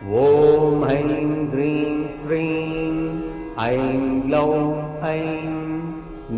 ॐ ऐं ह्रीं श्रीं ऐं ग्लौं ऐं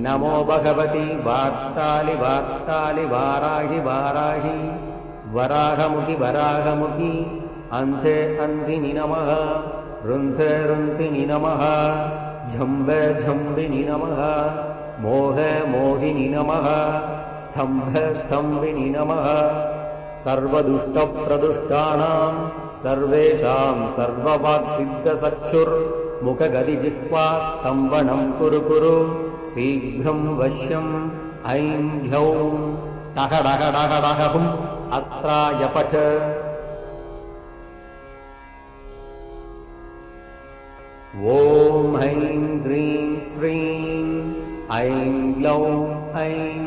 नमो भगवति वार्तालि वार्तालि वाराहि वाराहि वराहमुखि वराहमुखि अन्धे अन्धिनि नमः रुन्धे रुन्धिनि नमः झम्बे झम्बिनि नमः मोहे मोहिनि नमः स्तम्भे स्तम्भिनि नमः सर्वदुष्टप्रदुष्टानां सर्वेषां सर्ववाक्सिद्धचक्षुर्मुखगदिजिह्वा स्तम्भनं कुरु कुरु शीघ्रं वश्यम् ऐं ह्लौं टहडहडहडहुम् अस्त्राय पठ। ॐ ऐं ह्रीं श्रीं ऐं ग्लौं ऐं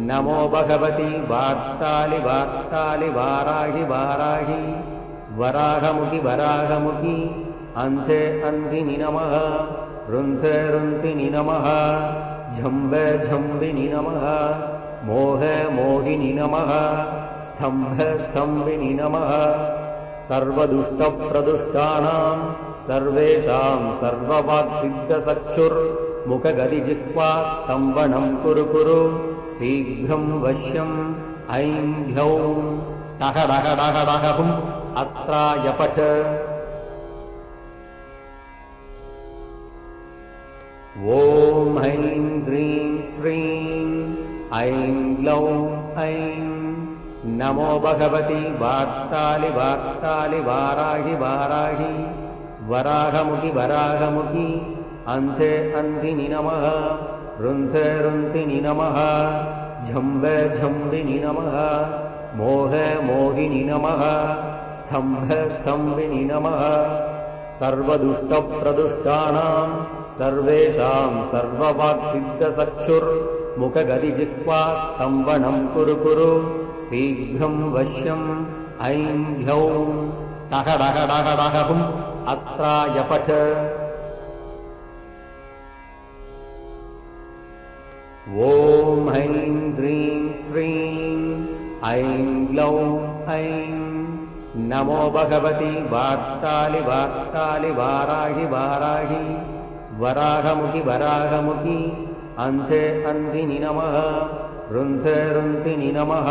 नमो भगवति वार्तालि वार्तालि वाराहि वाराहि वराहमुखि वराहमुखि अन्धे अन्धिनि नमः रुन्धे रुन्धिनि नमः झम्बे झम्बिनि नमः मोहे मोहिनि नमः स्तम्भे स्तम्भिनि नमः सर्वदुष्टप्रदुष्टानां सर्वेषां सर्ववाक्सिद्धचक्षुर्मुखगदिजिह्वा स्तम्भनं कुरु कुरु शीघ्रं वश्यम् ऐं ह्लौं टहडहडहडहुम् अस्त्राय पठ। ॐ ऐं ह्रीं श्रीं ऐं ग्लौं ऐं नमो भगवति वार्तालि वार्तालि वाराहि वाराहि वराहमुखि वराहमुखि अन्धे अन्धिनि नमः रुन्धे रुन्धिनि नमः झम्बे झम्बिनि नमः मोहे मोहिनि नमः स्तम्भे स्तम्भिनि नमः सर्वदुष्टप्रदुष्टानां सर्वेषां सर्ववाक्सिद्धचक्षुर्मुखगदिजिह्वा स्तम्भनं कुरु कुरु शीघ्रं वश्यम् ऐं ह्लौं टहडहडहडहुम् अस्त्राय पठ। ॐ ऐं ह्रीं श्रीं ऐं ग्लौं ऐं नमो भगवति वार्तालि वार्तालि वाराहि वाराहि वराहमुखि वराहमुखि अन्धे अन्धिनि नमः रुन्धे रुन्धिनि नमः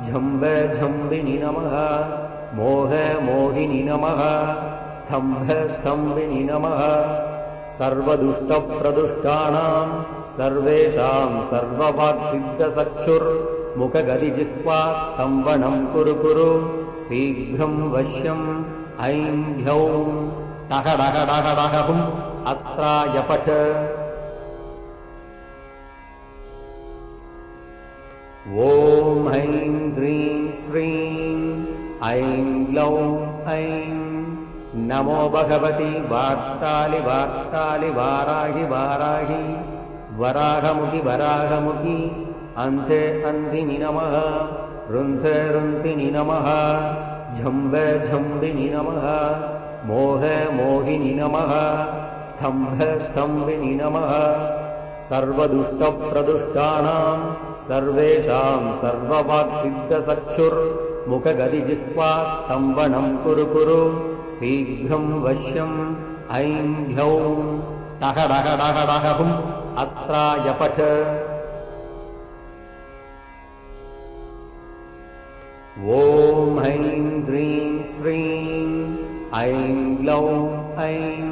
झम्बे झम्बिनि नमः मोहे मोहिनि नमः स्तम्भे स्तम्भिनि नमः सर्वदुष्टप्रदुष्टानां सर्वेषां सर्ववाक्सिद्धचक्षुर्मुखगदिजिह्वा स्तम्भनं कुरु कुरु शीघ्रं वश्यम् ऐं ह्लौं टहडहडहडहुम् अस्त्राय पठ। ॐ ऐं ह्रीं श्रीं ऐं ग्लौं ऐं नमो भगवति वार्तालि वार्तालि वाराहि वाराहि वराहमुखि वराहमुखि अन्धे अन्धिनि नमः रुन्धे रुन्धिनि नमः झम्बे झम्बिनि नमः मोहे मोहिनि नमः स्तम्भे स्तम्भिनि नमः सर्वदुष्टप्रदुष्टानां सर्वेषां सर्ववाक्सिद्धचक्षुर्मुखगदिजिह्वा स्तम्भनं कुरु कुरु शीघ्रं वश्यम् ऐं ह्लौं टहडहडहडहुम् अस्त्राय पठ। ॐ ऐं ह्रीं श्रीं ऐं ग्लौं ऐं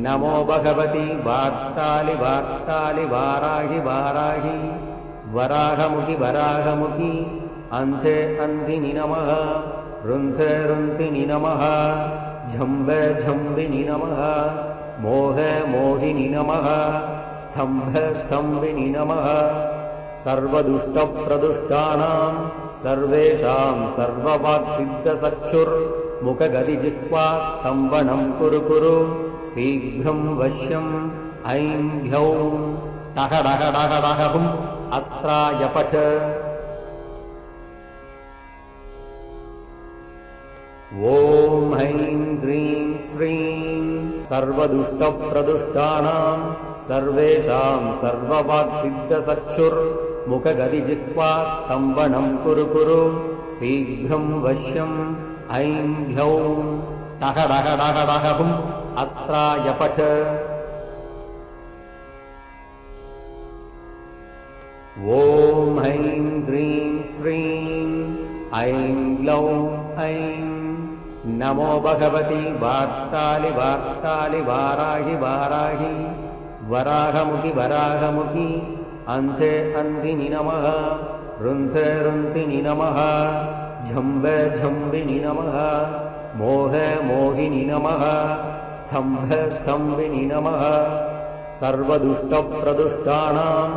नमो भगवति वार्तालि वार्तालि वाराहि वाराहि वराहमुखि वराहमुखि अन्धे अन्धिनि नमः रुन्धे रुन्धिनि नमः झम्बे झम्बिनि नमः मोहे मोहिनि नमः स्तम्भे स्तम्भिनि नमः सर्वदुष्टप्रदुष्टानां सर्वेषां सर्ववाक्सिद्धचक्षुर्मुखगदिजिह्वा स्तम्भनं कुरु कुरु शीघ्रं वश्यम् ऐं ह्लौं टहडहडहडहुम् अस्त्राय पठ। ॐ ऐं ह्रीं श्रीं सर्वदुष्टप्रदुष्टानां सर्वेषां सर्ववाक्सिद्धचक्षुर्मुखगदिजिह्वा स्तम्भनं कुरु कुरु शीघ्रं वश्यम् ऐं ह्यौं टः डः डः डः हुम् अस्त्राय फट् ॐ ऐं ह्रीं श्रीं ऐं ग्लौं ऐं नमो भगवति वार्तालि वार्तालि वाराहि वाराहि वराहमुखि वराहमुखि अन्धे अन्धिनि नमः रुन्धे रुन्धिनि नमः झम्बे झम्बिनि नमः मोहे मोहिनि नमः स्तम्भे स्तम्भिनि नमः सर्वदुष्टप्रदुष्टानां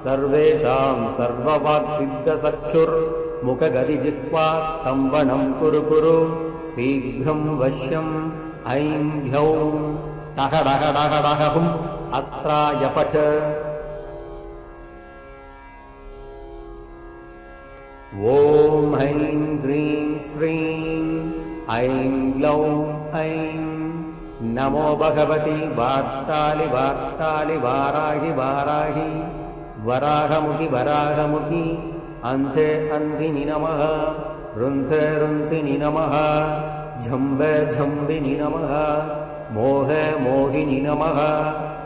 सर्वेषां सर्ववाक्सिद्धचक्षुर्मुखगतिजिह्वा स्तम्भनं कुरु कुरु शीघ्रं वश्यम् ऐं ह्यौं टः डः डः डः हुम् अस्त्राय फट् ॐ ऐं ह्रीं श्रीं ऐं ग्लौं ऐं नमो भगवति वार्तालि वार्तालि वाराहि वाराहि वराहमुखि वराहमुखि अन्धे अन्धिनि नमः रुन्धे रुन्धिनि नमः झम्बे झम्बिनि नमः मोहे मोहिनि नमः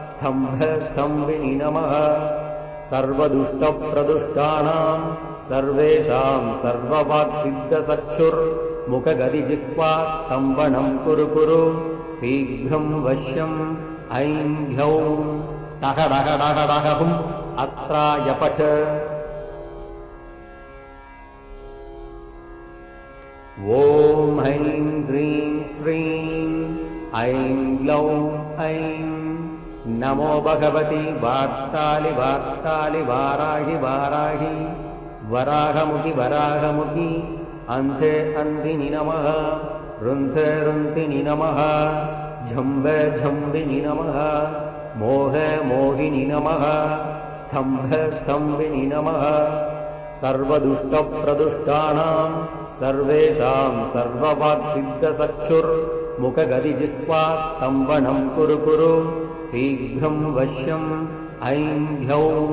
स्तम्भे स्तम्भिनि नमः सर्वदुष्टप्रदुष्टानां सर्वेषां सर्ववाक्सिद्धचक्षुर्मुखगतिजिह्वा स्तम्भनं कुरु कुरु शीघ्रं वश्यम् ऐं ह्यौं टः डः डः डः हुम् अस्त्राय फट् ॐ ऐं ह्रीं श्रीं ऐं ग्लौं ऐं नमो भगवति वार्तालि वार्तालि वाराहि वाराहि वराहमुखि वराहमुखि अन्धे अन्धिनि नमः रुन्धे रुन्धिनि नमः झम्बे झम्बिनि नमः मोहे मोहिनि नमः स्तम्भे स्तम्भिनि नमः सर्वदुष्टप्रदुष्टानां सर्वेषां सर्ववाक्सिद्धचक्षुर्मुखगतिजिह्वा स्तम्भनं कुरु कुरु शीघ्रं वश्यम् ऐं ह्यौं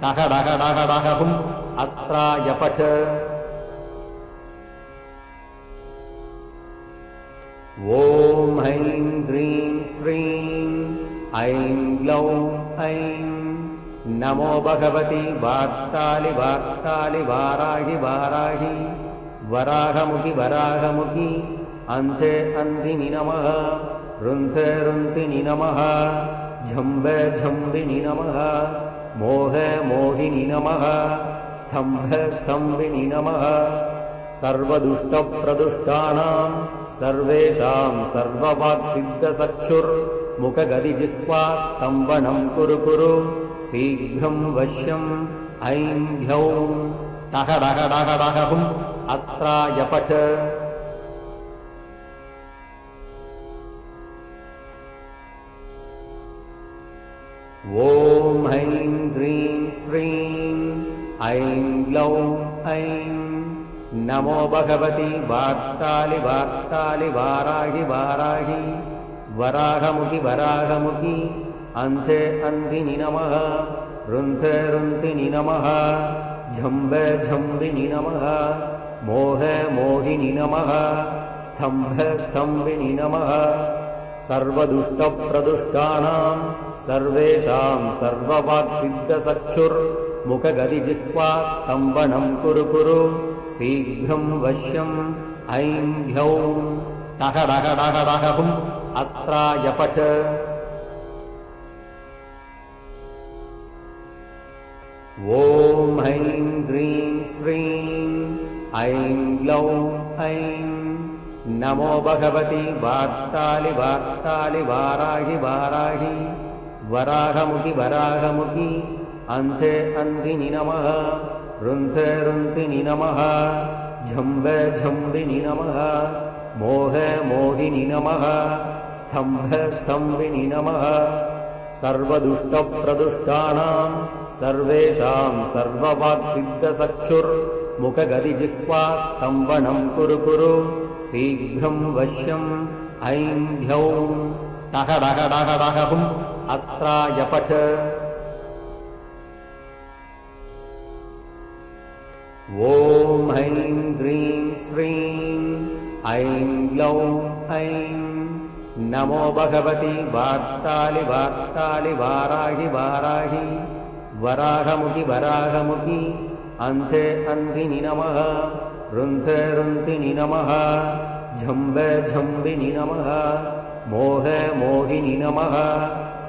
टः डः डः डः हुम् अस्त्राय फट् ॐ ऐं ह्रीं श्रीं ऐं ग्लौं ऐं नमो भगवति वार्तालि वार्तालि वाराहि वाराहि वराहमुखि वराहमुखि अन्धे अन्धिनि नमः रुन्धे रुन्धिनि नमः झम्बे झम्बिनि नमः मोहे मोहिनि नमः स्तम्भे स्तम्भिनि नमः सर्वदुष्टप्रदुष्टानां सर्वेषां सर्ववाक्सिद्धचक्षुर्मुखगतिजिह्वा स्तम्भनं कुरु कुरु शीघ्रं वश्यम् ऐं ह्यौं टः डः डः डः हुम् अस्त्राय फट् ॐ ऐं ह्रीं श्रीं ऐं ग्लौं ऐं नमो भगवति वार्तालि वार्तालि वाराहि वाराहि वराहमुखि वराहमुखि अन्धे अन्धिनि नमः रुन्धे रुन्धिनि नमः झम्बे झम्बिनि नमः मोहे मोहिनि नमः स्तम्भे स्तम्भिनि नमः सर्वदुष्टप्रदुष्टानां सर्वेषां सर्ववाक्सिद्धचक्षुर्मुखगतिजिह्वा स्तम्भनं कुरु कुरु शीघ्रं वश्यम् ऐं ह्यौं टः डः डः डः हुम् अस्त्राय फट् ॐ ऐं ह्रीं श्रीं ऐं ग्लौं ऐं नमो भगवति वार्तालि वार्तालि वाराहि वाराहि वराहमुखि वराहमुखि अन्धे अन्धिनि नमः रुन्धे रुन्धिनि नमः झम्बे झम्बिनि नमः मोहे मोहिनि नमः स्तम्भे स्तम्भिनि नमः सर्वदुष्टप्रदुष्टानां सर्वेषां सर्ववाक्सिद्धचक्षुर्मुखगतिजिह्वा स्तम्भनं कुरु कुरु शीघ्रं वश्यम् ऐं ह्यौं टः डः डः डः हुम् अस्त्राय फट् ॐ ऐं ह्रीं श्रीं ऐं ग्लौं ऐं नमो भगवति वार्तालि वार्तालि वाराहि वाराहि वराहमुखि वराहमुखि अन्धे अन्धिनि नमः रुन्धे रुन्धिनि नमः झम्बे झम्बिनि नमः मोहे मोहिनि नमः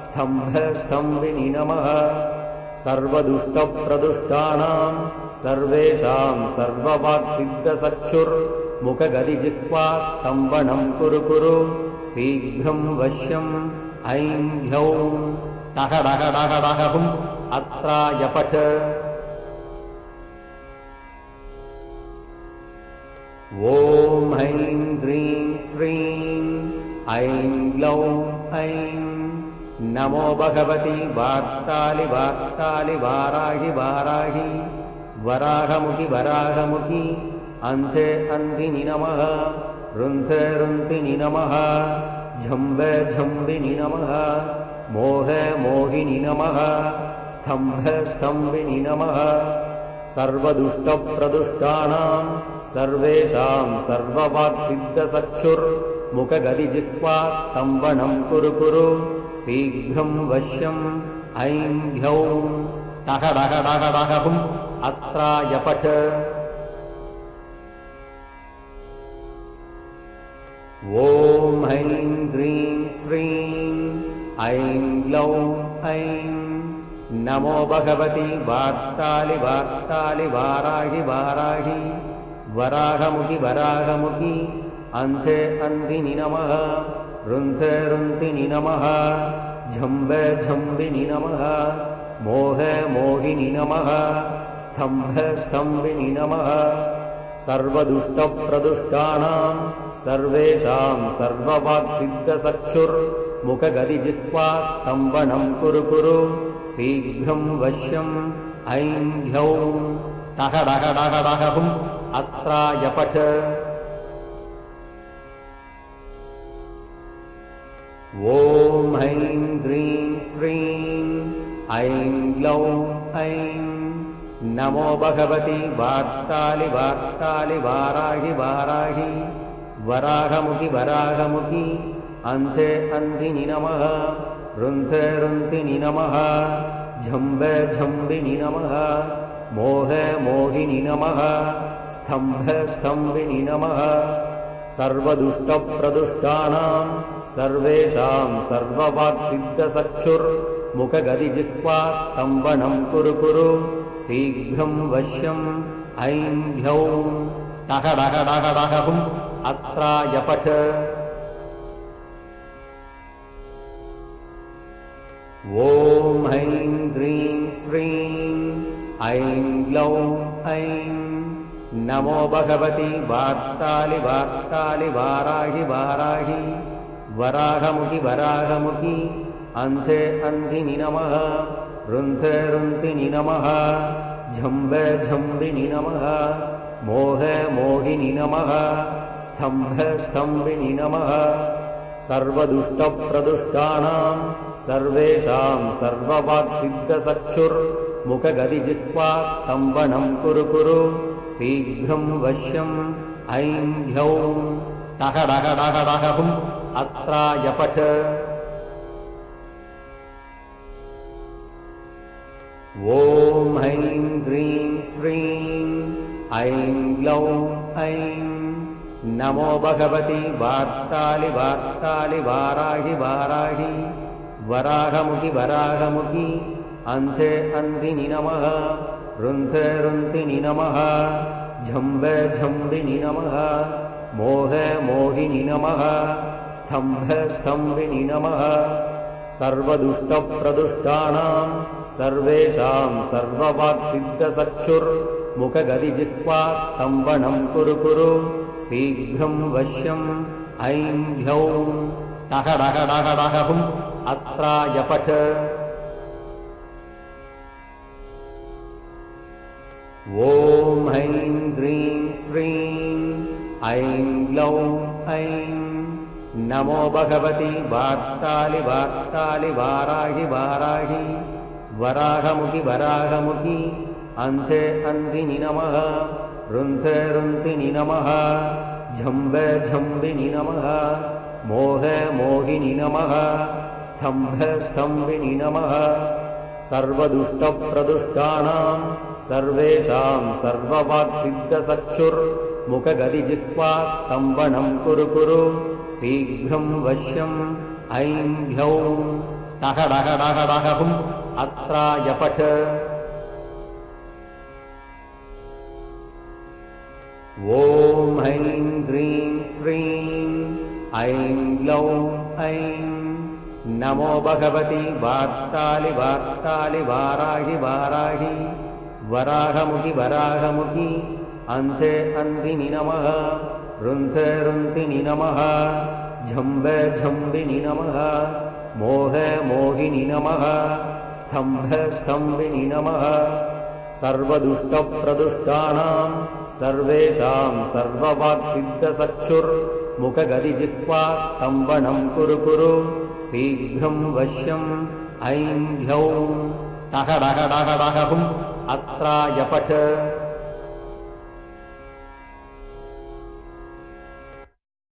स्तम्भे स्तम्भिनि नमः सर्वदुष्टप्रदुष्टानां सर्वेषां सर्ववाक्सिद्धचक्षुर्मुखगदिजिह्वा स्तम्भनं कुरु कुरु शीघ्रं वश्यम् ऐं ह्यौं टः डः डः डः हुम् अस्त्राय पठ ॐ ऐं ह्रीं श्रीं ऐं ग्लौं ऐं नमो भगवति वार्तालि वार्तालि वाराहि वाराहि वराहमुखि वराहमुखि अन्धे अन्धिनि नमः रुन्धे रुन्धिनि नमः झम्बे झम्बिनि नमः मोहे मोहिनि नमः स्तम्भे स्तम्भिनि नमः सर्वदुष्टप्रदुष्टानां सर्वेषां सर्ववाक्सिद्धचक्षुर्मुखगदिजिह्वा स्तम्भनं कुरु कुरु शीघ्रं वश्यम् ऐं ह्यौं टः डः डः डः हुम् अस्त्राय पठ ॐ ऐं ह्रीं श्रीं ऐं ग्लौं ऐं नमो भगवति वार्तालि वार्तालि वाराहि वाराहि वराहमुखि वराहमुखि अन्धे अन्धिनि नमः रुन्धे रुन्धिनि नमः झम्बे झम्बिनि नमः मोहे मोहिनि नमः स्तम्भे स्तम्भिनि नमः सर्वदुष्टप्रदुष्टानां सर्वेषां सर्ववाक्सिद्धचक्षुर्मुखगदिजिह्वा स्तम्भनं कुरु कुरु शीघ्रं वश्यम् ऐं ह्यौं टः डः डः डः हुम् अस्त्राय पठ ॐ ऐं ह्रीं श्रीं ऐं ग्लौं ऐं नमो भगवति वार्तालि वार्तालि वाराहि वाराहि वराहमुखि वराहमुखि अन्धे अन्धिनि नमः रुन्धे रुन्धिनि नमः झम्बे झम्बिनि नमः मोहे मोहिनि नमः स्तम्भे स्तम्भिनि नमः सर्वदुष्टप्रदुष्टानां सर्वेषां सर्ववाक्सिद्धचक्षुर्मुखगदिजिह्वा स्तम्भनं कुरु कुरु शीघ्रं वश्यम् ऐं ह्यौं टः डः डः डः हुम् अस्त्राय पठ ॐ ऐं ह्रीं श्रीं ऐं ग्लौं ऐं नमो भगवति वार्तालि वार्तालि वाराहि वाराहि वराहमुखि वराहमुखि अन्धे अन्धिनि नमः रुन्धे रुन्धिनि नमः झम्बे झम्बिनि नमः मोहे मोहिनि नमः स्तम्भे स्तम्भिनि नमः सर्वदुष्टप्रदुष्टानां सर्वेषां सर्ववाक्सिद्धचक्षुर्मुखगदिजिह्वा स्तम्भनं कुरु कुरु शीघ्रं वश्यम् ऐं ह्यौं टः डः डः डः हुम् अस्त्राय पठ ॐ ऐं ह्रीं श्रीं ऐं ग्लौं ऐं नमो भगवति वार्तालि वार्तालि वाराहि वाराहि वराहमुखि वराहमुखि अन्धे अन्धिनि नमः रुन्धे रुन्धिनि नमः झम्बे झम्बिनि नमः मोहे मोहिनि नमः स्तम्भे स्तम्भिनि नमः सर्वदुष्टप्रदुष्टानां सर्वेषां सर्ववाक्सिद्धचक्षुर्मुखगदिजिह्वा स्तम्भनं कुरु कुरु शीघ्रं वश्यम् ऐं ह्यौं टः डः डः डः हुम् अस्त्राय पठ ॐ ऐं ह्रीं श्रीं ऐं ग्लौं ऐं नमो भगवति वार्तालि वार्तालि वाराहि वाराहि वराहमुखि वराहमुखि अन्धे अन्धिनि नमः रुन्धे रुन्धिनि नमः झम्ब झम्बिनि नमः मोह मोहिनि नमः स्तम्भ स्तम्भिनि नमः सर्वदुष्टप्रदुष्टानां सर्वेषां सर्ववाक्सिद्धसक्षुर्मुखगदिजिह्वा स्तम्भनं कुरु कुरु शीघ्रं वश्यम् ऐं ह्यौं टः डः डः डः हुम् अस्त्राय पठ ॐ ऐं ह्रीं श्रीं ऐं ग्लौं ऐं नमो भगवति वार्तालि वार्तालि वाराहि वाराहि वराहमुखि वराहमुखि अन्ते अन्धिनि नमः रुन्ध रुन्धिनि नमः झम्ब झम्बिनि नमः मोह मोहिनि नमः स्तम्भ स्तम्भिनि नमः सर्वदुष्टप्रदुष्टानां सर्वेषां सर्ववाक्सिद्धसक्षुर्मुखगदिजिह्वा स्तम्भनं कुरु कुरु शीघ्रं वश्यम् ऐं ह्यौं टः डः डः डः हुम् अस्त्राय पठ